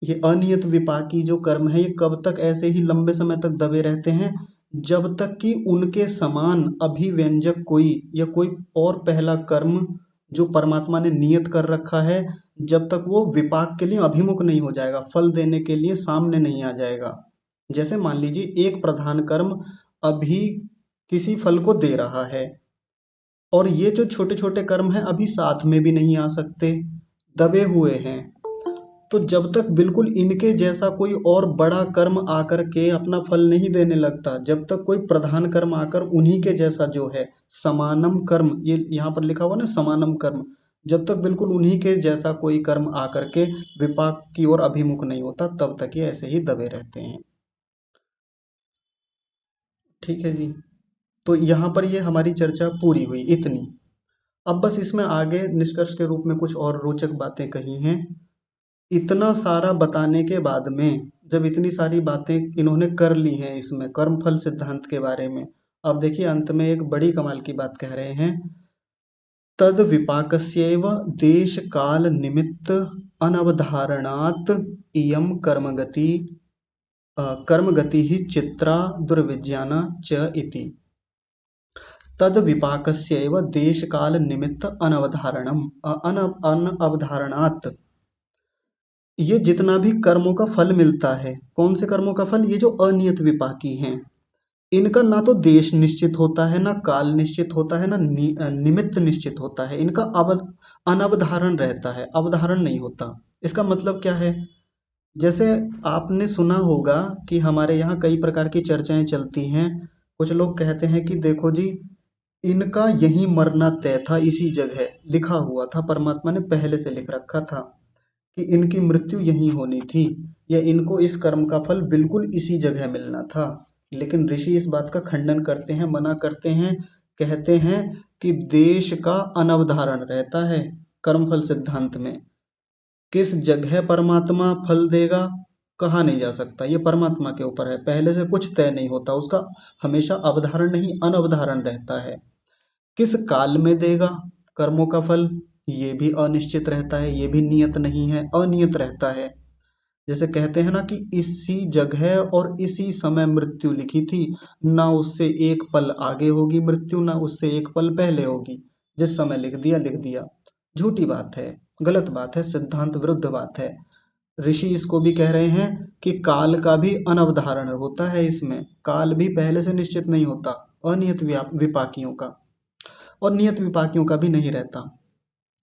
ये अनियत विपाकी जो कर्म है, ये कब तक ऐसे ही लंबे समय तक दबे रहते हैं? जब तक कि उनके समान अभिव्यंजक कोई या कोई और पहला कर्म जो परमात्मा ने नियत कर रखा है, जब तक वो विपाक के लिए अभिमुख नहीं हो जाएगा, फल देने के लिए सामने नहीं आ जाएगा। जैसे मान लीजिए एक प्रधान कर्म अभी किसी फल को दे रहा है, और ये जो छोटे छोटे कर्म हैं अभी साथ में भी नहीं आ सकते, दबे हुए हैं। तो जब तक बिल्कुल इनके जैसा कोई और बड़ा कर्म आकर के अपना फल नहीं देने लगता, जब तक कोई प्रधान कर्म आकर उन्हीं के जैसा जो है समानम कर्म, ये यहाँ पर लिखा हुआ ना समानम कर्म, जब तक बिल्कुल उन्हीं के जैसा कोई कर्म आकर के विपाक की ओर अभिमुख नहीं होता, तब तक ये ऐसे ही दबे रहते हैं। ठीक है जी। तो यहाँ पर ये हमारी चर्चा पूरी हुई इतनी। अब बस इसमें आगे निष्कर्ष के रूप में कुछ और रोचक बातें कही हैं। इतना सारा बताने के बाद में, जब इतनी सारी बातें इन्होंने कर ली हैं इसमें कर्मफल सिद्धांत के बारे में, अब देखिए अंत में एक बड़ी कमाल की बात कह रहे हैं। तद विपाकस्यैव देश काल निमित्त अनवधारणात् इयं कर्मगति ही चित्रा दुर्विज्ञाना च इति। तद विपाकस्यैव देश काल निमित्त अनवधारणात्, ये जितना भी कर्मों का फल मिलता है, कौन से कर्मों का फल? ये जो अनियत विपाकी हैं, इनका ना तो देश निश्चित होता है, ना काल निश्चित होता है, ना निमित्त निश्चित होता है, इनका अनवधारण रहता है, अवधारण नहीं होता। इसका मतलब क्या है? जैसे आपने सुना होगा कि हमारे यहाँ कई प्रकार की चर्चाएं चलती हैं। कुछ लोग कहते हैं कि देखो जी, इनका यहीं मरना तय था, इसी जगह लिखा हुआ था, परमात्मा ने पहले से लिख रखा था कि इनकी मृत्यु यहीं होनी थी, या इनको इस कर्म का फल बिल्कुल इसी जगह मिलना था। लेकिन ऋषि इस बात का खंडन करते हैं, मना करते हैं, कहते हैं कि देश का अनवधारण रहता है कर्मफल सिद्धांत में। किस जगह परमात्मा फल देगा कहा नहीं जा सकता, ये परमात्मा के ऊपर है, पहले से कुछ तय नहीं होता उसका, हमेशा अवधारण नहीं अनवधारण रहता है। किस काल में देगा कर्मों का फल, ये भी अनिश्चित रहता है, ये भी नियत नहीं है, अनियत रहता है। जैसे कहते हैं ना कि इसी जगह और इसी समय मृत्यु लिखी थी, ना उससे एक पल आगे होगी मृत्यु, ना उससे एक पल पहले होगी, जिस समय लिख दिया लिख दिया। झूठी बात है, गलत बात है, सिद्धांत विरुद्ध बात है। ऋषि इसको भी कह रहे हैं कि काल का भी अनवधारण होता है, इसमें काल भी पहले से निश्चित नहीं होता, अनियत विपाकियों का, और नियत विपाकियों का भी नहीं रहता।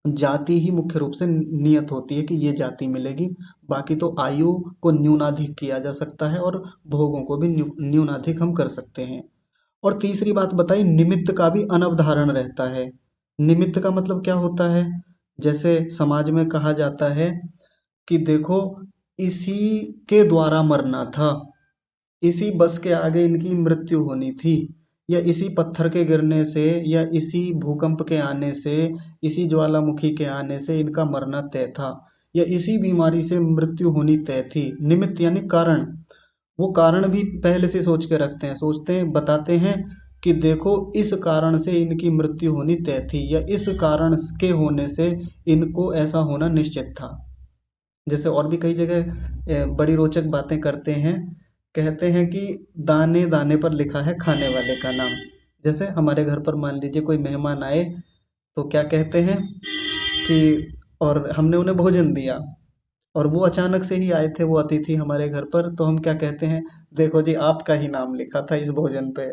जाति ही मुख्य रूप से नियत होती है कि ये जाति मिलेगी, बाकी तो आयु को न्यूनाधिक किया जा सकता है और भोगों को भी न्यूनाधिक हम कर सकते हैं। और तीसरी बात बताई, निमित्त का भी अनवधारण रहता है। निमित्त का मतलब क्या होता है? जैसे समाज में कहा जाता है कि देखो, इसी के द्वारा मरना था, इसी बस के आगे इनकी मृत्यु होनी थी, या इसी पत्थर के गिरने से, या इसी भूकंप के आने से, इसी ज्वालामुखी के आने से इनका मरना तय था, या इसी बीमारी से मृत्यु होनी तय थी। निमित्त यानी कारण, वो कारण भी पहले से सोच के रखते हैं, सोचते हैं, बताते हैं कि देखो इस कारण से इनकी मृत्यु होनी तय थी, या इस कारण के होने से इनको ऐसा होना निश्चित था। जैसे और भी कई जगह बड़ी रोचक बातें करते हैं, कहते हैं कि दाने दाने पर लिखा है खाने वाले का नाम। जैसे हमारे घर पर मान लीजिए कोई मेहमान आए, तो क्या कहते हैं कि, और हमने उन्हें भोजन दिया, और वो अचानक से ही आए थे, वो अतिथि हमारे घर पर, तो हम क्या कहते हैं, देखो जी आपका ही नाम लिखा था इस भोजन पे,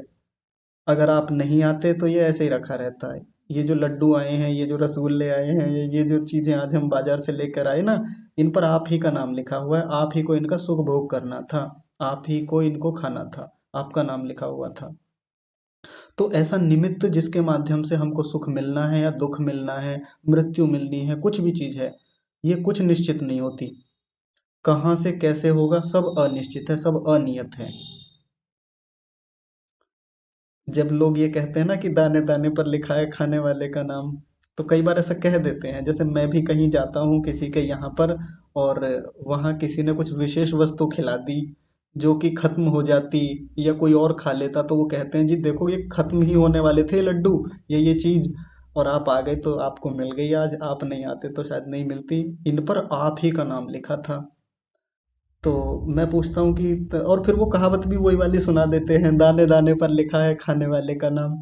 अगर आप नहीं आते तो ये ऐसे ही रखा रहता है। ये जो लड्डू आए हैं, ये जो रसगुल्ले आए हैं, ये जो चीजें आज हम बाजार से लेकर आए ना, इन पर आप ही का नाम लिखा हुआ है, आप ही को इनका सुख भोग करना था, आप ही को इनको खाना था, आपका नाम लिखा हुआ था। तो ऐसा निमित्त जिसके माध्यम से हमको सुख मिलना है या दुख मिलना है, मृत्यु मिलनी है, कुछ भी चीज है, ये कुछ निश्चित नहीं होती। कहाँ से कैसे होगा सब अनिश्चित है, सब अनियत है। जब लोग ये कहते हैं ना कि दाने दाने पर लिखा है खाने वाले का नाम, तो कई बार ऐसा कह देते हैं। जैसे मैं भी कहीं जाता हूँ किसी के यहाँ पर, और वहाँ किसी ने कुछ विशेष वस्तु खिला दी जो कि खत्म हो जाती, या कोई और खा लेता, तो वो कहते हैं जी देखो ये खत्म ही होने वाले थे लड्डू, ये चीज, और आप आ गए तो आपको मिल गई, आज आप नहीं आते तो शायद नहीं मिलती, इन पर आप ही का नाम लिखा था। तो मैं पूछता हूँ कि और फिर वो कहावत भी वही वाली सुना देते हैं, दाने दाने पर लिखा है खाने वाले का नाम।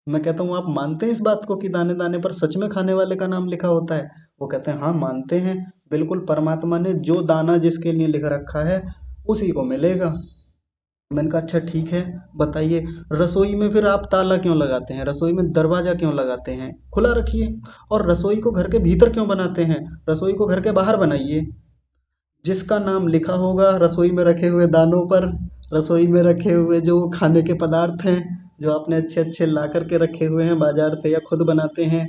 मैं कहता हूँ आप मानते हैं इस बात को कि दाने दाने पर सच में खाने वाले का नाम लिखा होता है? वो कहते हैं हाँ मानते हैं, बिल्कुल, परमात्मा ने जो दाना जिसके लिए लिख रखा है उसी को मिलेगा। मैंने कहा अच्छा ठीक है, बताइए, रसोई में फिर आप ताला क्यों लगाते हैं, रसोई में दरवाजा क्यों लगाते हैं? खुला रखिए। और रसोई को घर के भीतर क्यों बनाते हैं? रसोई को घर के बाहर बनाइए। जिसका नाम लिखा होगा रसोई में रखे हुए दानों पर, रसोई में रखे हुए जो खाने के पदार्थ हैं, जो आपने अच्छे अच्छे ला करके रखे हुए हैं बाजार से या खुद बनाते हैं,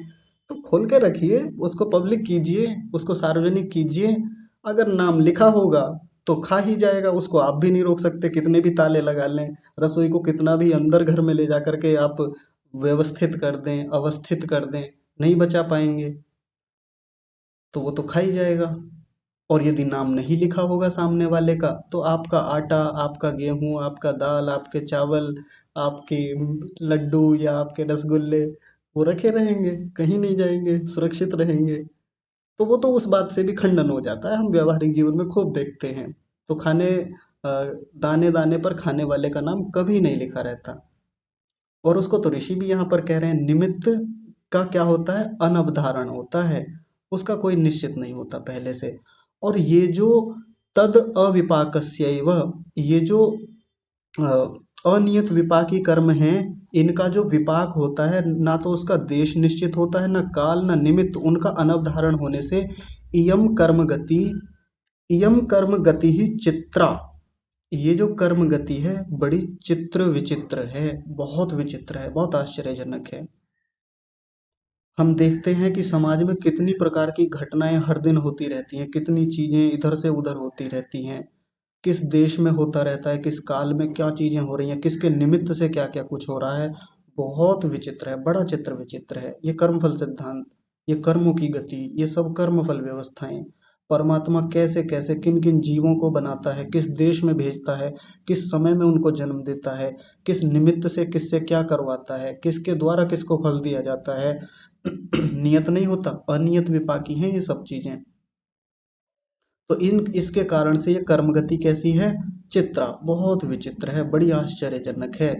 तो खोल के रखिए, उसको पब्लिक कीजिए, उसको सार्वजनिक कीजिए। अगर नाम लिखा होगा तो खा ही जाएगा, उसको आप भी नहीं रोक सकते, कितने भी ताले लगा लें। रसोई को कितना भी अंदर घर में ले जा करके आप व्यवस्थित कर दें, अवस्थित कर दें, नहीं बचा पाएंगे, तो वो तो खा ही जाएगा। और यदि नाम नहीं लिखा होगा सामने वाले का, तो आपका आटा, आपका गेहूं, आपका दाल, आपके चावल, आपके लड्डू या आपके रसगुल्ले, वो रखे रहेंगे, कहीं नहीं जाएंगे, सुरक्षित रहेंगे। तो वो तो उस बात से भी खंडन हो जाता है, हम व्यावहारिक जीवन में खूब देखते हैं। तो दाने दाने पर खाने वाले का नाम कभी नहीं लिखा रहता। और उसको तो ऋषि भी यहाँ पर कह रहे हैं, निमित्त का क्या होता है, अनवधारण होता है, उसका कोई निश्चित नहीं होता पहले से। और ये जो तद अविपाकस्यैव, ये जो अनियत विपाकी कर्म हैं, इनका जो विपाक होता है, ना तो उसका देश निश्चित होता है, ना काल, ना निमित्त, उनका अनवधारण होने से इयम कर्म गति ही चित्रा, ये जो कर्म गति है बड़ी चित्र विचित्र है, बहुत विचित्र है, बहुत आश्चर्यजनक है। हम देखते हैं कि समाज में कितनी प्रकार की घटनाएं हर दिन होती रहती हैं, कितनी चीजें इधर से उधर होती रहती हैं, किस देश में होता रहता है, किस काल में क्या चीजें हो रही हैं, किसके निमित्त से क्या क्या कुछ हो रहा है। बहुत विचित्र है, बड़ा चित्र विचित्र है ये कर्मफल सिद्धांत, ये कर्मों की गति, ये सब कर्मफल व्यवस्थाएं। परमात्मा कैसे कैसे किन किन जीवों को बनाता है, किस देश में भेजता है, किस समय में उनको जन्म देता है, किस निमित्त से किससे क्या करवाता है, किसके द्वारा किसको फल दिया जाता है। नियत नहीं होता, अनियत विपाकी हैं ये सब चीजें। तो इन इसके कारण से ये कर्म गति कैसी है, चित्रा, बहुत विचित्र है, बड़ी आश्चर्यजनक है।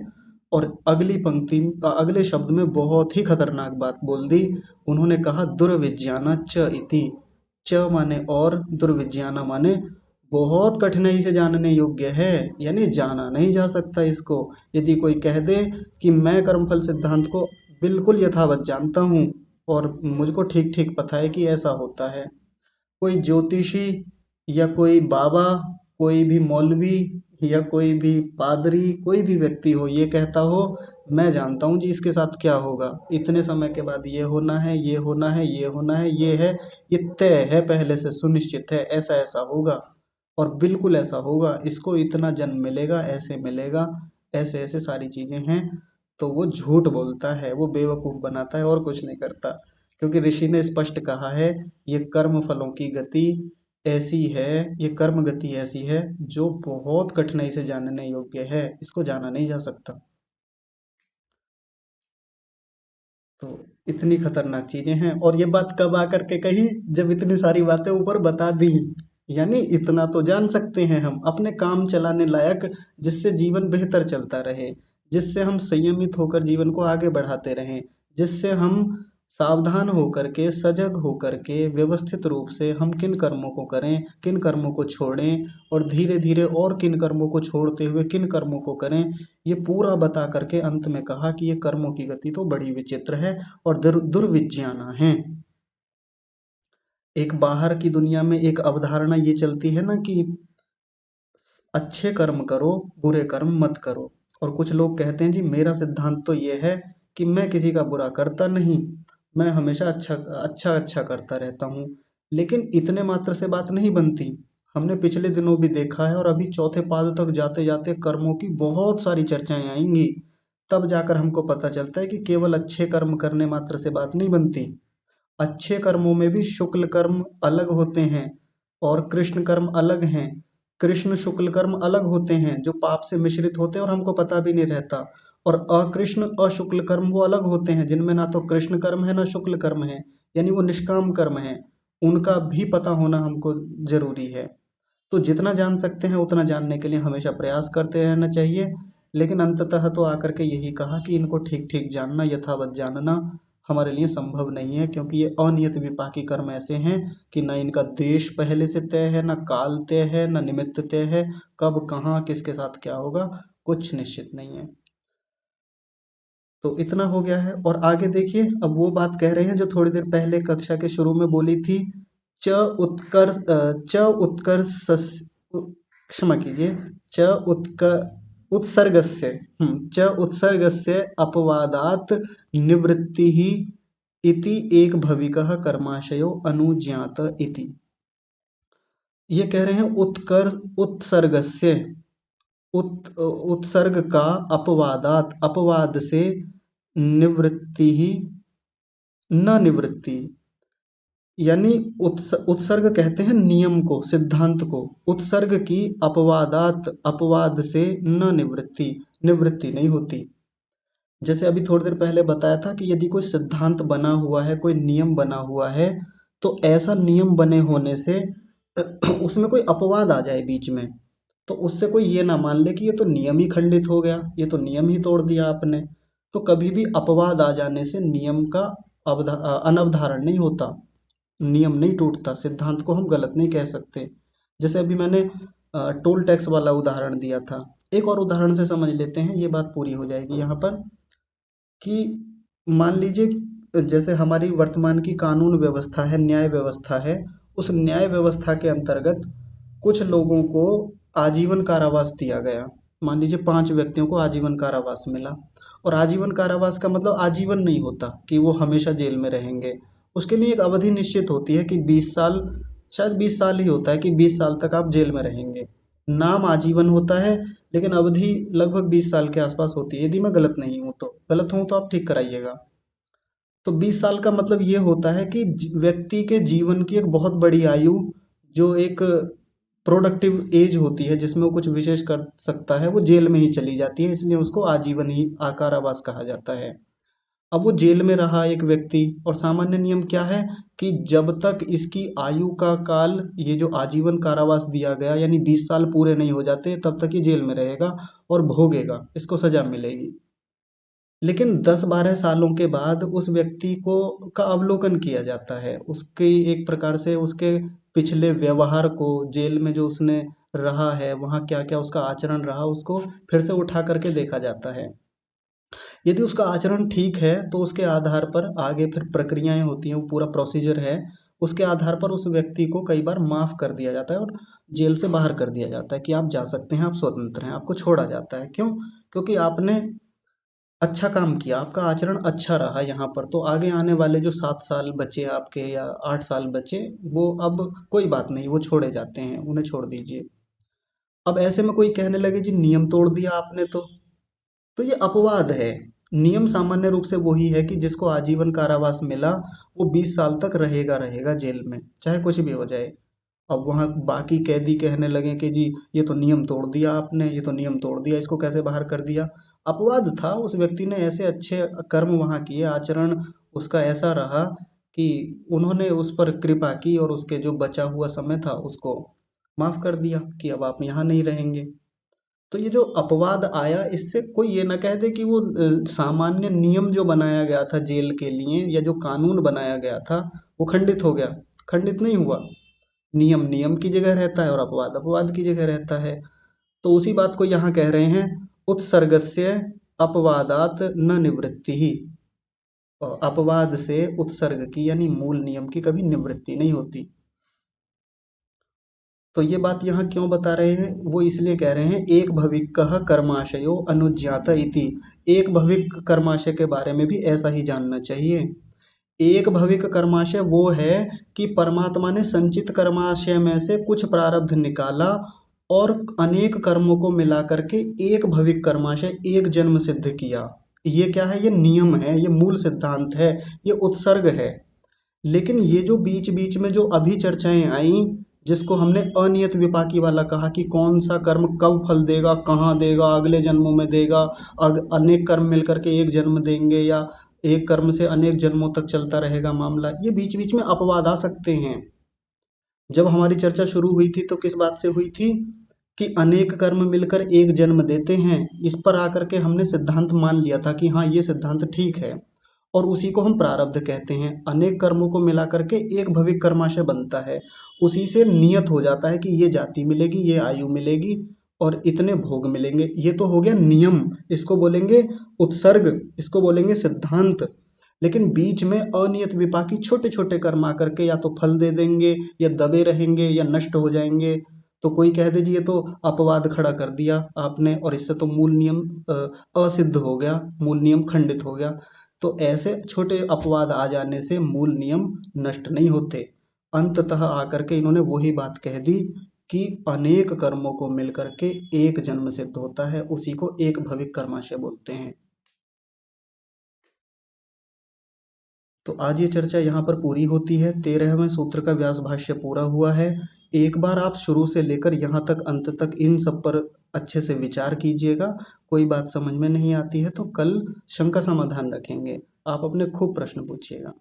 और अगली पंक्ति, अगले शब्द में बहुत ही खतरनाक बात बोल दी। उन्होंने कहा दुर्विज्ञाना च इति, च माने और, दुर्विज्ञाना माने बहुत कठिनाई से जानने योग्य है, यानी जाना नहीं जा सकता इसको। यदि कोई कह दे कि मैं कर्मफल सिद्धांत को बिल्कुल यथावत जानता हूँ और मुझको ठीक ठीक पता है कि ऐसा होता है, कोई ज्योतिषी या कोई बाबा, कोई भी मौलवी या कोई भी पादरी, कोई भी व्यक्ति हो, ये कहता हो मैं जानता हूँ जी इसके साथ क्या होगा, इतने समय के बाद ये होना है, ये होना है, ये होना है, ये है, ये तय है, पहले से सुनिश्चित है, ऐसा ऐसा होगा और बिल्कुल ऐसा होगा, इसको इतना जन्म मिलेगा, ऐसे मिलेगा, ऐसे ऐसे सारी चीजें हैं, तो वो झूठ बोलता है, वो बेवकूफ बनाता है और कुछ नहीं करता। क्योंकि ऋषि ने स्पष्ट कहा है, ये कर्म फलों की गति ऐसी है, ये कर्म गति ऐसी है जो बहुत कठिनाई से जानने योग्य है, इसको जाना नहीं जा सकता। तो इतनी खतरनाक चीजें हैं, और ये बात कब आकर के कही, जब इतनी सारी बातें ऊपर बता दी। यानी इतना तो जान सकते हैं हम अपने काम चलाने लायक, जिससे जीवन बेहतर चलता रहे, जिससे हम संयमित होकर जीवन को आगे बढ़ाते रहें, जिससे हम सावधान होकर के, सजग होकर के, व्यवस्थित रूप से हम किन कर्मों को करें, किन कर्मों को छोड़ें, और धीरे धीरे और किन कर्मों को छोड़ते हुए किन कर्मों को करें, ये पूरा बता करके अंत में कहा कि ये कर्मों की गति तो बड़ी विचित्र है और दुर्विज्ञाना है। एक बाहर की दुनिया में एक अवधारणा ये चलती है ना कि अच्छे कर्म करो, बुरे कर्म मत करो। और कुछ लोग कहते हैं जी मेरा सिद्धांत तो ये है कि मैं किसी का बुरा करता नहीं, मैं हमेशा अच्छा अच्छा अच्छा करता रहता हूँ। लेकिन इतने मात्र से बात नहीं बनती। हमने पिछले दिनों भी देखा है, और अभी चौथे पाद तक जाते जाते कर्मों की बहुत सारी चर्चाएं आएंगी। तब जाकर हमको पता चलता है कि केवल अच्छे कर्म करने मात्र से बात नहीं बनती। अच्छे कर्मों में भी शुक्ल कर्म अलग होते हैं और कृष्ण कर्म अलग हैं। कृष्ण शुक्ल कर्म अलग होते हैं जो पाप से मिश्रित होते हैं और हमको पता भी नहीं रहता। और अकृष्ण अशुक्ल कर्म वो अलग होते हैं जिनमें ना तो कृष्ण कर्म है ना शुक्ल कर्म है, यानी वो निष्काम कर्म है। उनका भी पता होना हमको जरूरी है। तो जितना जान सकते हैं उतना जानने के लिए हमेशा प्रयास करते रहना चाहिए। लेकिन अंततः तो आकर के यही कहा कि इनको ठीक ठीक जानना, यथावत जानना हमारे लिए संभव नहीं है, क्योंकि ये अनियत विपाकी कर्म ऐसे हैं कि न इनका देश पहले से तय है, न काल तय है, न निमित्त तय है, कब कहाँ किसके साथ क्या होगा कुछ निश्चित नहीं है। तो इतना हो गया है, और आगे देखिए अब वो बात कह रहे हैं जो थोड़ी देर पहले कक्षा के शुरू में बोली थी। च उत्कर्ष च उत्कर्ष क्षमा कीजिए, च उत्क उत्सर्गस्य च उत्सर्गस्य अपवादात निवृत्ति ही इति एक भविकः कर्माशयो अनुज्ञात इति। ये कह रहे हैं उत्कर्ष उत्सर्गस्य, उत्सर्ग का अपवादात, अपवाद से निवृत्ति ही, न निवृत्ति, यानी उत्सर्ग कहते हैं नियम को, सिद्धांत को। उत्सर्ग की अपवादात, अपवाद से न निवृत्ति, निवृत्ति नहीं होती। जैसे अभी थोड़ी देर पहले बताया था कि यदि कोई सिद्धांत बना हुआ है, कोई नियम बना हुआ है, तो ऐसा नियम बने होने से उसमें कोई अपवाद आ जाए बीच में, तो उससे कोई ये ना मान ले कि ये तो नियम ही खंडित हो गया, ये तो नियम ही तोड़ दिया आपने। तो कभी भी अपवाद आ जाने से नियम का अनवधारण नहीं होता, नियम नहीं टूटता, सिद्धांत को हम गलत नहीं कह सकते। जैसे अभी मैंने टोल टैक्स वाला उदाहरण दिया था, एक और उदाहरण से समझ लेते हैं, ये बात पूरी हो जाएगी यहाँ पर। कि मान लीजिए जैसे हमारी वर्तमान की कानून व्यवस्था है, न्याय व्यवस्था है, उस न्याय व्यवस्था के अंतर्गत कुछ लोगों को आजीवन कारावास दिया गया। मान लीजिए 5 व्यक्तियों को आजीवन कारावास मिला, और आजीवन कारावास का मतलब आजीवन नहीं होता कि वो हमेशा जेल में रहेंगे। उसके लिए एक अवधि निश्चित होती है कि 20 साल, शायद 20 साल ही होता है कि 20 साल तक आप जेल में रहेंगे। नाम आजीवन होता है, लेकिन अवधि लगभग 20 साल के आसपास होती है, यदि मैं गलत नहीं हूँ तो, गलत हूँ तो आप ठीक कराइएगा। तो 20 साल का मतलब ये होता है कि व्यक्ति के जीवन की एक बहुत बड़ी आयु, जो एक प्रोडक्टिव एज होती है जिसमें वो कुछ विशेष कर सकता है, वो जेल में ही चली जाती है, इसलिए उसको आजीवन ही कारावास कहा जाता है। अब वो जेल में रहा एक व्यक्ति, और सामान्य नियम क्या है कि जब तक इसकी आयु का काल, ये जो आजीवन कारावास दिया गया यानी 20 साल पूरे नहीं हो जाते, तब तक ये जेल में रहेगा और भोगेगा, इसको सजा मिलेगी। लेकिन 10-12 सालों के बाद उस व्यक्ति को का अवलोकन किया जाता है, उसकी एक प्रकार से उसके पिछले व्यवहार को, जेल में जो उसने रहा है वहाँ क्या क्या उसका आचरण रहा, उसको फिर से उठा करके देखा जाता है। यदि उसका आचरण ठीक है तो उसके आधार पर आगे फिर प्रक्रियाएं होती हैं, वो पूरा प्रोसीजर है, उसके आधार पर उस व्यक्ति को कई बार माफ़ कर दिया जाता है और जेल से बाहर कर दिया जाता है कि आप जा सकते हैं, आप स्वतंत्र हैं, आपको छोड़ा जाता है। क्यों? क्योंकि आपने अच्छा काम किया, आपका आचरण अच्छा रहा यहाँ पर, तो आगे आने वाले जो 7 साल बचे आपके या 8 साल बचे, वो अब कोई बात नहीं, वो छोड़े जाते हैं, उन्हें छोड़ दीजिए। अब ऐसे में कोई कहने लगे जी नियम तोड़ दिया आपने तो ये अपवाद है। नियम सामान्य रूप से वही है कि जिसको आजीवन कारावास मिला वो 20 साल तक रहेगा रहेगा जेल में, चाहे कुछ भी हो जाए। अब वहाँ बाकी कैदी कहने लगे कि जी ये तो नियम तोड़ दिया आपने, ये तो नियम तोड़ दिया, इसको कैसे बाहर कर दिया? अपवाद था, उस व्यक्ति ने ऐसे अच्छे कर्म वहाँ किए, आचरण उसका ऐसा रहा कि उन्होंने उस पर कृपा की और उसके जो बचा हुआ समय था उसको माफ कर दिया कि अब आप यहाँ नहीं रहेंगे। तो ये जो अपवाद आया, इससे कोई ये ना कह दे कि वो सामान्य नियम जो बनाया गया था जेल के लिए या जो कानून बनाया गया था वो खंडित हो गया। खंडित नहीं हुआ। नियम नियम की जगह रहता है और अपवाद अपवाद की जगह रहता है। तो उसी बात को यहाँ कह रहे हैं, उत्सर्गस्य अपवादात न निवृत्ति ही। अपवाद से उत्सर्ग की यानी मूल नियम की कभी निवृत्ति नहीं होती। तो ये बात यहाँ क्यों बता रहे हैं? वो इसलिए कह रहे हैं एक भविक्कः कर्माशयो अनुज्ञात इति। एक भविक कर्माशय के बारे में भी ऐसा ही जानना चाहिए। एक भविक कर्माशय वो है कि परमात्मा ने संचित कर्माशय में से कुछ प्रारब्ध निकाला और अनेक कर्मों को मिला करके एक भविक कर्माशय एक जन्म सिद्ध किया। ये क्या है? ये नियम है, ये मूल सिद्धांत है, ये उत्सर्ग है। लेकिन ये जो बीच बीच में जो अभी चर्चाएं आई, जिसको हमने अनियत विपाकी वाला कहा कि कौन सा कर्म कब फल देगा, कहाँ देगा, अगले जन्मों में देगा, अनेक कर्म मिलकर के एक जन्म देंगे या एक कर्म से अनेक जन्मों तक चलता रहेगा मामला, ये बीच बीच में अपवाद आ सकते हैं। जब हमारी चर्चा शुरू हुई थी तो किस बात से हुई थी कि अनेक कर्म मिलकर एक जन्म देते हैं। इस पर आकर के हमने सिद्धांत मान लिया था कि हाँ ये सिद्धांत ठीक है और उसी को हम प्रारब्ध कहते हैं। अनेक कर्मों को मिला करके एक भविक कर्माशय बनता है, उसी से नियत हो जाता है कि ये जाति मिलेगी, ये आयु मिलेगी और इतने भोग मिलेंगे। ये तो हो गया नियम, इसको बोलेंगे उत्सर्ग, इसको बोलेंगे सिद्धांत। लेकिन बीच में अनियत विपाकी छोटे छोटे कर्म आकर के या तो फल दे देंगे या दबे रहेंगे या नष्ट हो जाएंगे। तो कोई कह दे जी ये तो अपवाद खड़ा कर दिया आपने और इससे तो मूल नियम असिद्ध हो गया, मूल नियम खंडित हो गया। तो ऐसे छोटे अपवाद आ जाने से मूल नियम नष्ट नहीं होते। अंततः आकर के इन्होंने वही बात कह दी कि अनेक कर्मों को मिलकर के एक जन्म सिद्ध होता है, उसी को एक भविक कर्माशय बोलते हैं। तो आज ये चर्चा यहाँ पर पूरी होती है। 13वें सूत्र का व्यास भाष्य पूरा हुआ है। एक बार आप शुरू से लेकर यहाँ तक अंत तक इन सब पर अच्छे से विचार कीजिएगा। कोई बात समझ में नहीं आती है तो कल शंका समाधान रखेंगे। आप अपने खूब प्रश्न पूछिएगा।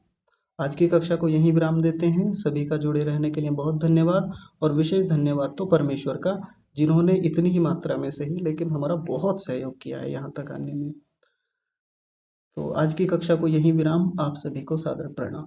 आज की कक्षा को यहीं विराम देते हैं। सभी का जुड़े रहने के लिए बहुत धन्यवाद और विशेष धन्यवाद तो परमेश्वर का, जिन्होंने इतनी ही मात्रा में सही लेकिन हमारा बहुत सहयोग किया है यहाँ तक आने में। तो आज की कक्षा को यहीं विराम। आप सभी को सादर प्रणाम।